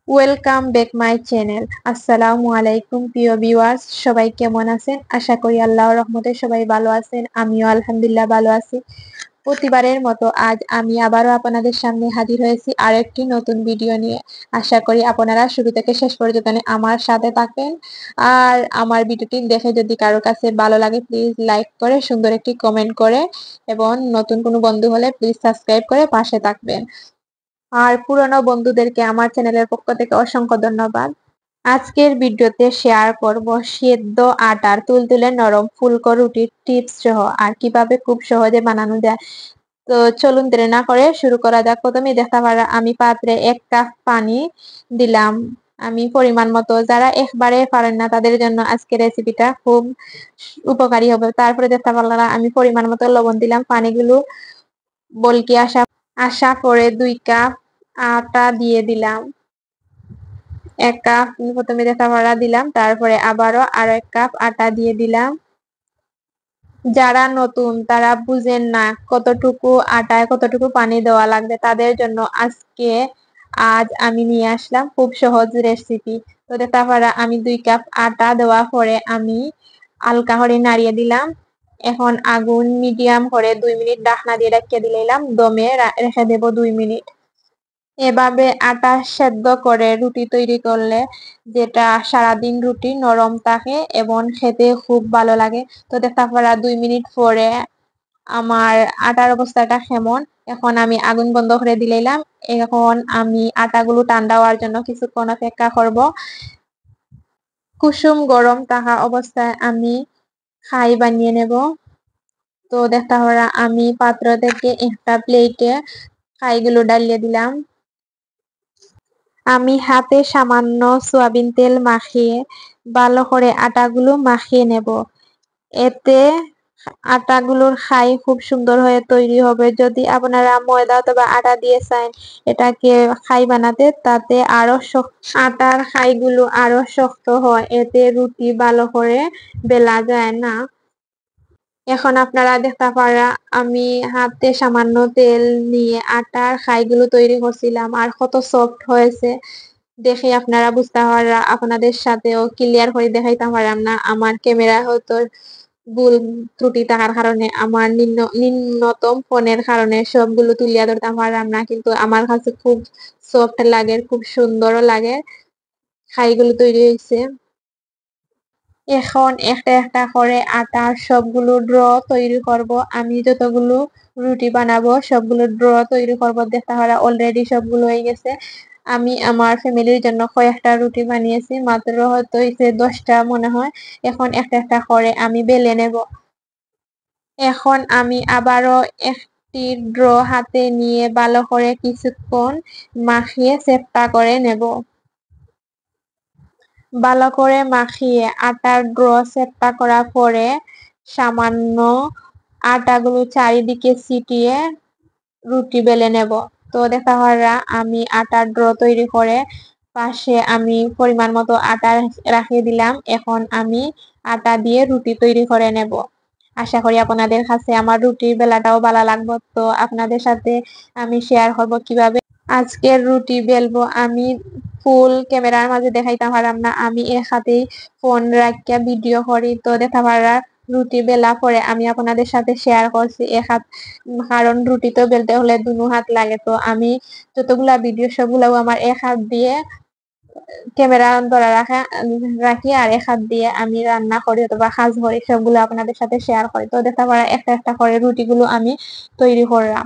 Welcome back my channel. আসসালামু আলাইকুম প্রিয় ভিউয়ার্স, সবাই কেমন আছেন? আশা করি আল্লাহর রহমতে সবাই ভালো আছেন। আমিও আলহামদুলিল্লাহ ভালো আছি। প্রতিবারের মতো আজ আমি আবারও আপনাদের সামনে হাজির হয়েছি আরেকটি নতুন ভিডিও নিয়ে। আশা করি আপনারা শুরু থেকে শেষ পর্যন্ত আমার সাথে থাকবেন। আর আমার ভিডিওটি দেখে যদি কারো কাছে ভালো লাগে প্লিজ লাইক করে সুন্দর একটি কমেন্ট করে এবং নতুন কোনো বন্ধু হলে প্লিজ সাবস্ক্রাইব করে পাশে থাকবেন। আর পুরনো বন্ধুদেরকে আমার চ্যানেলের পক্ষ থেকে অসংখ্য ধন্যবাদ। আজকের ভিডিওতে শেয়ার করব সেদ্ধ আটার তুলতুলে নরম ফুলকো রুটির টিপস সহ আর কিভাবে খুব সহজে বানানো যায়। তো চলুন দেরি না করে শুরু করা যাক। প্রথমেই দেখতে পারা আমি পাত্রে 1 কাপ পানি দিলাম। আমি পরিমাণ মতো, যারা একবারে পারেন না তাদের জন্য আজকের রেসিপিটা খুব উপকারী হবে। তারপরে দেখতে পারলাম আমি পরিমাণ মতো লবণ দিলাম। পানিগুলো বলকি আসা পরে 2 কাপ আটা দিয়ে দিলাম। 1 কাপ প্রথমে রেখা দিলাম, তারপরে আবারও আরো 1 কাপ আটা দিয়ে দিলাম। যারা নতুন তারা বুঝেন না কতটুকু আটায় কতটুকু পানি দেওয়া লাগবে, তাদের জন্য আজ আমি নিয়ে আসলাম খুব সহজ রেসিপি। তো তারপরে আমি 2 কাপ আটা দেওয়া পরে আমি হালকা করে নাড়িয়ে দিলাম। এখন আগুন মিডিয়াম করে 2 মিনিট ঢাকনা দিয়ে রেখে দিলাম। দমে রেখে দেব 2 মিনিট। এভাবে আটা সেদ্ধ করে রুটি তৈরি করলে যেটা সারাদিন রুটি নরম থাকে এবং খেতে খুব ভালো লাগে। তো তারপরে 2 মিনিট পরে আমার আটার অবস্থাটা কেমন, এখন আমি আগুন বন্ধ করে দিলাম। এখন আমি আটাগুলো ঠান্ডা হওয়ার জন্য কিছুক্ষণ অপেক্ষা করব। কুসুম গরম থাকা অবস্থায় আমি খাই বানিয়ে নেব। তো আমি পাত্র থেকে একটা প্লেটে খাইগুলো ডালিয়ে দিলাম। আমি হাতে সামান্য সয়াবিন তেল মাখিয়ে ভালো করে আটাগুলো মাখিয়ে নেব। এতে আটাগুলোর খাই খুব সুন্দর হয়ে তৈরি হবে। যদি আপনারা ময়দা অথবা আটা দিয়ে চান এটাকে খাই বানাতে, তাতে আটার খাইগুলো আরো শক্ত হয়, এতে রুটি ভালো করে বেলা যায় না। এখন আপনারা দেখতে পারা আমি হাতে সামান্য তেল নিয়ে আটার খাইগুলো তৈরি করছিলাম আর কত সফট হয়েছে দেখে আপনারা বুঝতে পারা। আপনাদের সাথেও ক্লিয়ার করে দেখাইতে পারলাম না, আমার ক্যামেরা হয়তো ভুল ত্রুটি থাকার কারণে, আমার নিম্নতম ফোনের কারণে সবগুলো তুলিয়া ধরতে পারলাম না, কিন্তু আমার কাছে খুব সফট লাগে, খুব সুন্দরও লাগে। খাইগুলো তৈরি হয়েছে। এখন একটা একটা করে আটার সবগুলো ড্র তৈরি করব। আমি যতগুলো রুটি বানাবো সবগুলো ড্র তৈরি করব। দেখতে পারা অলরেডি সবগুলো হয়ে গেছে। আমি আমার ফ্যামিলির জন্য কয়েকটা রুটি বানিয়েছি, মাত্র হয়তো 10টা মনে হয়। এখন একটা একটা করে আমি বেলে নেব। এখন আমি আবারও একটি ড্র হাতে নিয়ে ভালো করে কিছুক্ষণ মাখিয়ে চেপটা করে নেব। ভালো করে মাখিয়ে আটার ড্র চেপটা করার পরে সামান্য আটাগুলো চারিদিকে ছিটিয়ে রুটি বেলে নেব। তো আমি আটার ড্র তৈরি করে পাশে আমি পরিমাণ মতো আটা রাখিয়ে দিলাম। এখন আমি আটা দিয়ে রুটি তৈরি করে নেব। আশা করি আপনাদের কাছে আমার রুটি বেলাটাও ভালো লাগবে। তো আপনাদের সাথে আমি শেয়ার করব কিভাবে আজকের রুটি বেলবো। আমি ফুল ক্যামেরার মাঝে দেখাইতে পারলাম না, আমি এক হাতেই ফোন রাখিয়া ভিডিও করি। তো রুটি বেলা পরে আমি আপনাদের সাথে শেয়ার করছি এক হাত, কারণ রুটি তো বেলতে হলে দুনো হাত লাগে। তো আমি যতগুলা ভিডিও সবগুলাও আমার এক হাত দিয়ে ক্যামেরা ধরা রাখি আর এক হাত দিয়ে আমি রান্না করি অথবা কাজ করি, সবগুলো আপনাদের সাথে শেয়ার করি। তো একটা একটা করে রুটিগুলো আমি তৈরি করলাম।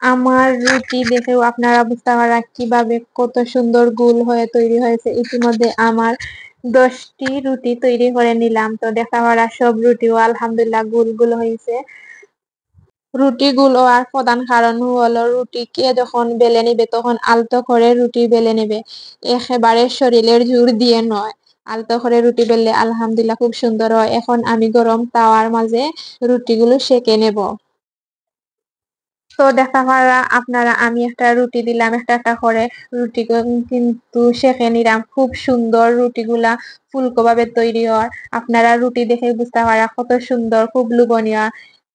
আমার রুটি দেখেও আপনারা বুঝতে পারা কিভাবে কত সুন্দর গোল হয়ে তৈরি হয়েছে। ইতিমধ্যে আমার 10টি রুটি তৈরি করে নিলাম। তো সব রুটিও আলহামদুলিল্লাহ গোল হয়েছে। রুটিগুলো আর প্রধান কারণ হলো রুটিকে যখন বেলে নিবে তখন আলতো করে রুটি বেলে নেবে, একেবারে শরীরের জোর দিয়ে নয়। আলতো করে রুটি বেললে আলহামদুলিল্লাহ খুব সুন্দর হয়। এখন আমি গরম তাওয়ার মাঝে রুটিগুলো সেঁকে নেব। তো আপনারা আমি একটা রুটি দিলাম, একটা একটা করে রুটি কিন্তু সেঁকে নিলাম। খুব সুন্দর রুটিগুলা ফুলকো ভাবে তৈরি হয়। আপনারা রুটি দেখে বুঝতে পারা কত সুন্দর, খুব লোভনীয়,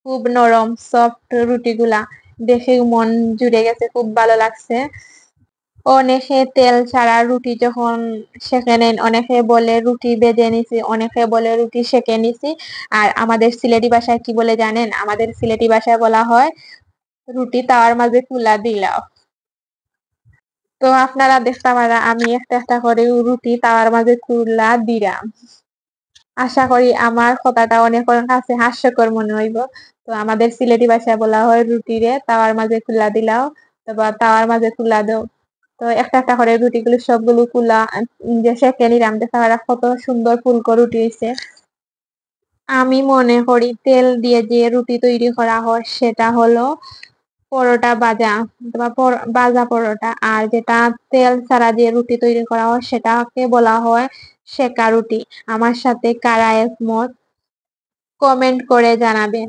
খুব নরম সফট রুটিগুলা দেখে মন জুড়ে গেছে, খুব ভালো লাগছে। অনেকে তেল ছাড়া রুটি যখন সেঁকে নেন, অনেকে বলে রুটি ভেজে নিছি, অনেকে বলে রুটি সেঁকে নিছি। আর আমাদের সিলেটি ভাষায় কি বলে জানেন? আমাদের সিলেটি ভাষায় বলা হয় রুটি তাওয়ার মাঝে তুলা দিলাও। তো আপনারা দেখতে পারা আমি একটা একটা করে রুটি তাওয়ার মাঝে তুলা দিলাম। আশা করি আমার কথাটা অনেকের কাছে হাস্যকর মনে হইব। তো আমাদের সিলেটি ভাষায় বলা হয় রুটিরে তাওয়ার মাঝে তুলা দিলাও, তারপর তাওয়ার মাঝে তুলা দাও। তো একটা একটা করে রুটিগুলো সবগুলো তুলা যে সেঁকে নিলাম, দেখা যাক কত সুন্দর ফুলকো রুটি হয়েছে। আমি মনে করি তেল দিয়ে যে রুটি তৈরি করা হয় সেটা হলো পরোটা ভাজা বা ভাজা পরোটা, আর যেটা তেল ছাড়া দিয়ে রুটি তৈরি করা হয় সেটাকে বলা হয় সেকা রুটি। আমার সাথে কারা একমত কমেন্ট করে জানাবেন।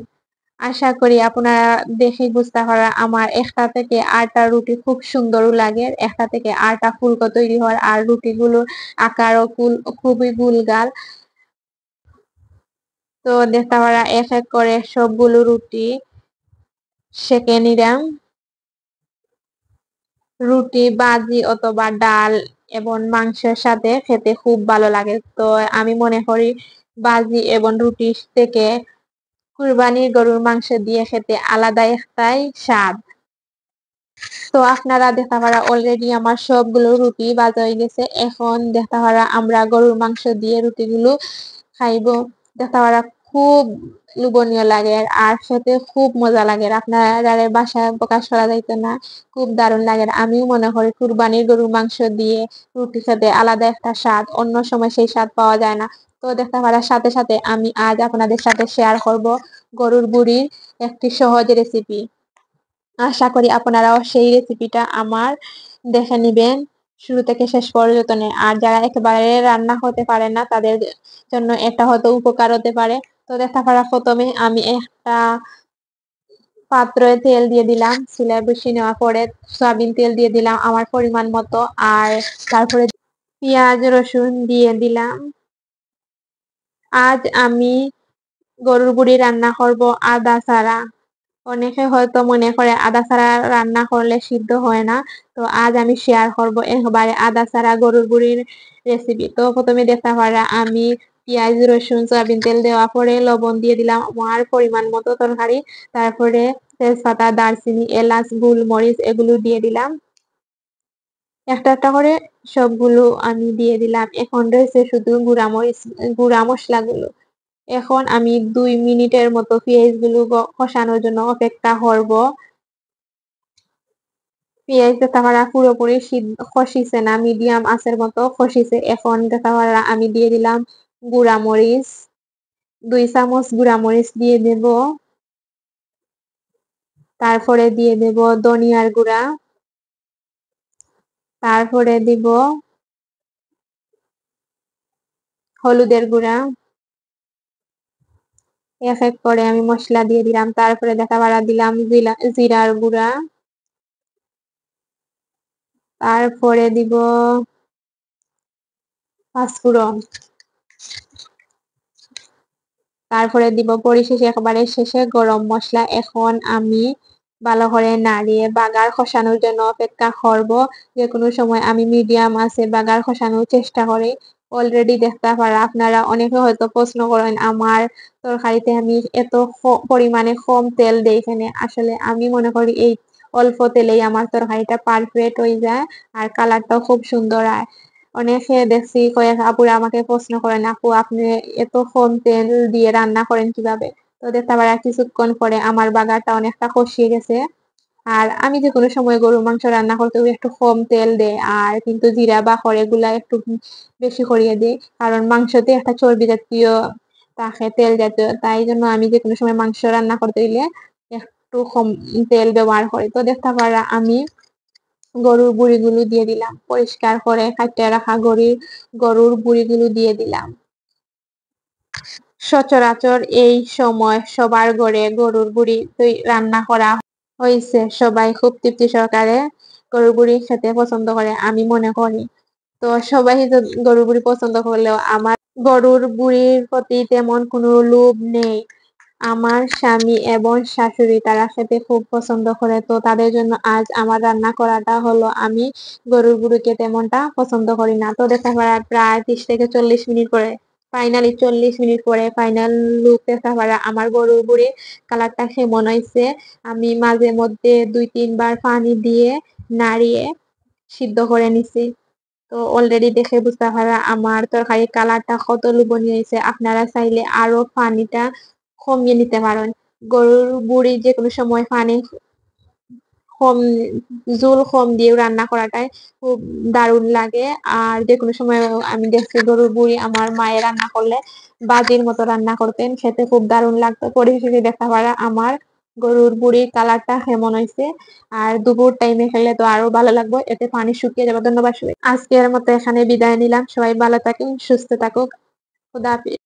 আশা করি আপনারা দেখে বুঝতে পারা আমার একটা থেকে আটা রুটি খুব সুন্দরও লাগে, একটা থেকে আটা ফুলকো তৈরি হয় আর রুটিগুলোর আকারও খুবই গুলগাল। তো দেখতে পারা এক এক করে সবগুলো রুটি সেঁকে নিলাম। রুটি ভাজি অথবা ডাল এবং মাংসের সাথে খেতে খুব ভালো লাগে। তো আমি মনে করি ভাজি এবং রুটি থেকে কুরবানির গরুর মাংস দিয়ে খেতে আলাদা একটাই স্বাদ। তো আপনারা দেখতে পারা অলরেডি আমার সবগুলো রুটি ভাজা হয়ে গেছে। এখন দেখতে পারা আমরা গরুর মাংস দিয়ে রুটিগুলো খাইবো। দেখতে পারা খুব লোভনীয় লাগে আর খেতে খুব মজা লাগে। আপনারা বাসায় প্রকাশ করা যাইতো না, খুব দারুণ লাগে। আমিও মনে করি কুরবানির গরুর মাংস দিয়ে রুটি খেতে আলাদা একটা স্বাদ, অন্য সময় সেই স্বাদ পাওয়া যায় না। তো দেখতে পারার সাথে সাথে আমি আজ আপনাদের সাথে শেয়ার করব গরুর বুড়ির একটি সহজ রেসিপি। আশা করি আপনারাও সেই রেসিপিটা আমার দেখে নিবেন শুরু থেকে শেষ পর্যন্ত। আর যারা একেবারে রান্না করতে পারে না তাদের জন্য এটা হয়তো উপকার হতে পারে। তো দেখা পারা প্রথমে আমি একটা পাত্রে তেল দিয়ে দিলাম, চুলায় বসিয়ে নেওয়ার পরে সয়াবিন তেল দিয়ে দিলাম আমার পরিমাণ মতো, আর তারপরে পেঁয়াজ রসুন দিয়ে দিলাম। আজ আমি গরুর বুড়ি রান্না করব আদা ছাড়া। অনেকে হয়তো মনে করে আদা ছাড়া রান্না করলে সিদ্ধ হয় না। তো আজ আমি শেয়ার করব একবারে আদা ছাড়া গরুর বুড়ির রেসিপি। তো প্রথমে দেখতে পারা আমি পেঁয়াজ রসুন সয়াবিন তেল দেওয়া পরে লবণ দিয়ে দিলাম আমার পরিমাণ মতো তরকারি, তারপরে তেজপাতা দারচিনি এলাচ গোলমরিচ এগুলো দিয়ে দিলাম একটা একটা করে সবগুলো আমি দিয়ে দিলাম। এখন রয়েছে শুধু গুঁড়া মশলাগুলো। এখন আমি 2 মিনিটের মতো পেঁয়াজগুলো কষানোর জন্য অপেক্ষা করব। পেঁয়াজ দেখা পুরোপুরি খসিছে না, মিডিয়াম আঁচের মতো খসিছে। এখন দেখা আমি দিয়ে দিলাম গুঁড়া মরিচ, 2 চামচ গুঁড়া মরিচ দিয়ে দেব। তারপরে দিয়ে দেব ধনিয়ার গুঁড়া, তারপরে দিব হলুদের গুঁড়া। এক এক করে আমি মশলা দিয়ে দিলাম। তারপরে দেখা দিলাম জিরার গুঁড়া, তারপরে দিব পাঁচফোড়ন, তারপরে দিব পরিশেষে একেবারে শেষে গরম মশলা। এখন আমি ভালো করে নাড়িয়ে বাগার খসানোর জন্য অপেক্ষা করব। যে কোনো সময় আমি মিডিয়াম আছে বাগার খসানোর চেষ্টা করি। অলরেডি দেখতে পারা আপনারা অনেকে হয়তো প্রশ্ন করেন আমার তরকারিতে আমি এত পরিমাণে কম তেল দেই এখানে। আসলে আমি মনে করি এই অল্প তেলেই আমার তরকারিটা পারফেক্ট হয়ে যায় আর কালারটাও খুব সুন্দর হয়। অনেকে দেখছি কয়েক আপুরা আমাকে প্রশ্ন করেন আপু আপনি এত কম তেল দিয়ে রান্না করেন কিভাবে? তো দেখতে পারা কিছুক্ষণ পরে আমার বাগারটা অনেকটা কষিয়ে গেছে। আর আমি যে কোনো সময় গরুর মাংস রান্না করতে একটু কম তেল দেই আর কিন্তু জিরা বাখর এগুলা একটু বেশি করিয়ে দিই, কারণ মাংসতে একটা চর্বি জাতীয় থাকে তেল জাতীয়, তাই জন্য আমি যে কোনো সময় মাংস রান্না করতে গেলে একটু কম তেল ব্যবহার করি। তো দেখতে পারা আমি গরুর বুড়িগুলো দিয়ে দিলাম, পরিষ্কার করে কাটে রাখা গরুর বুড়িগুলো দিয়ে দিলাম। সচরাচর এই সময় সবার ঘরে গরুর বুড়ি রান্না করা হয়েছে, সবাই খুব তৃপ্তি সহকারে গরুর বুড়ি খেতে পছন্দ করে আমি মনে করি। তো সবাই গরুর বুড়ি পছন্দ করলেও আমার গরুর বুড়ির প্রতি তেমন কোনো লোভ নেই। আমার স্বামী এবং শাশুড়ি তারা খেতে খুব পছন্দ করে, তো তাদের জন্য আজ আমার রান্না করাটা হলো। আমি গরুর বুড়িকে তেমনটা পছন্দ করি না, তো দেখা যায় প্রায় 30 থেকে 40 মিনিট পরে, ফাইনালি 40 মিনিট পরে ফাইনাল লুক দেখা পারা আমার গরুর বুড়ি কালারটা কেমন হয়েছে। আমি মাঝে মধ্যে 2-3 বার পানি দিয়ে নাড়িয়ে সিদ্ধ করে নিছি। তো অলরেডি দেখে বুঝতে পারা আমার তরকারির কালারটা কত লোভনীয় হয়েছে। আপনারা চাইলে আরো পানিটা কমিয়ে নিতে পারেন। গরুর বুড়ি যে কোনো সময় পানি কম, ঝোল কম দিয়ে রান্না করাটাই খুব দারুণ লাগে। আর যে কোনো সময় আমি দেখছি গরুর বুড়ি আমার মায়ের রান্না করলে বাজির মতো রান্না করতেন, খেতে খুব দারুণ লাগতো। পরিশেষে দেখা পারা আমার গরুর বুড়ির কালারটা কেমন হয়েছে। আর দুপুর টাইমে খেলে তো আরো ভালো লাগবে, এতে পানি শুকিয়ে যাবে। ধন্যবাদ সবাই, আজকের মতো এখানে বিদায় নিলাম। সবাই ভালো থাকুন, সুস্থ থাকুক। খুদা হাফেজ।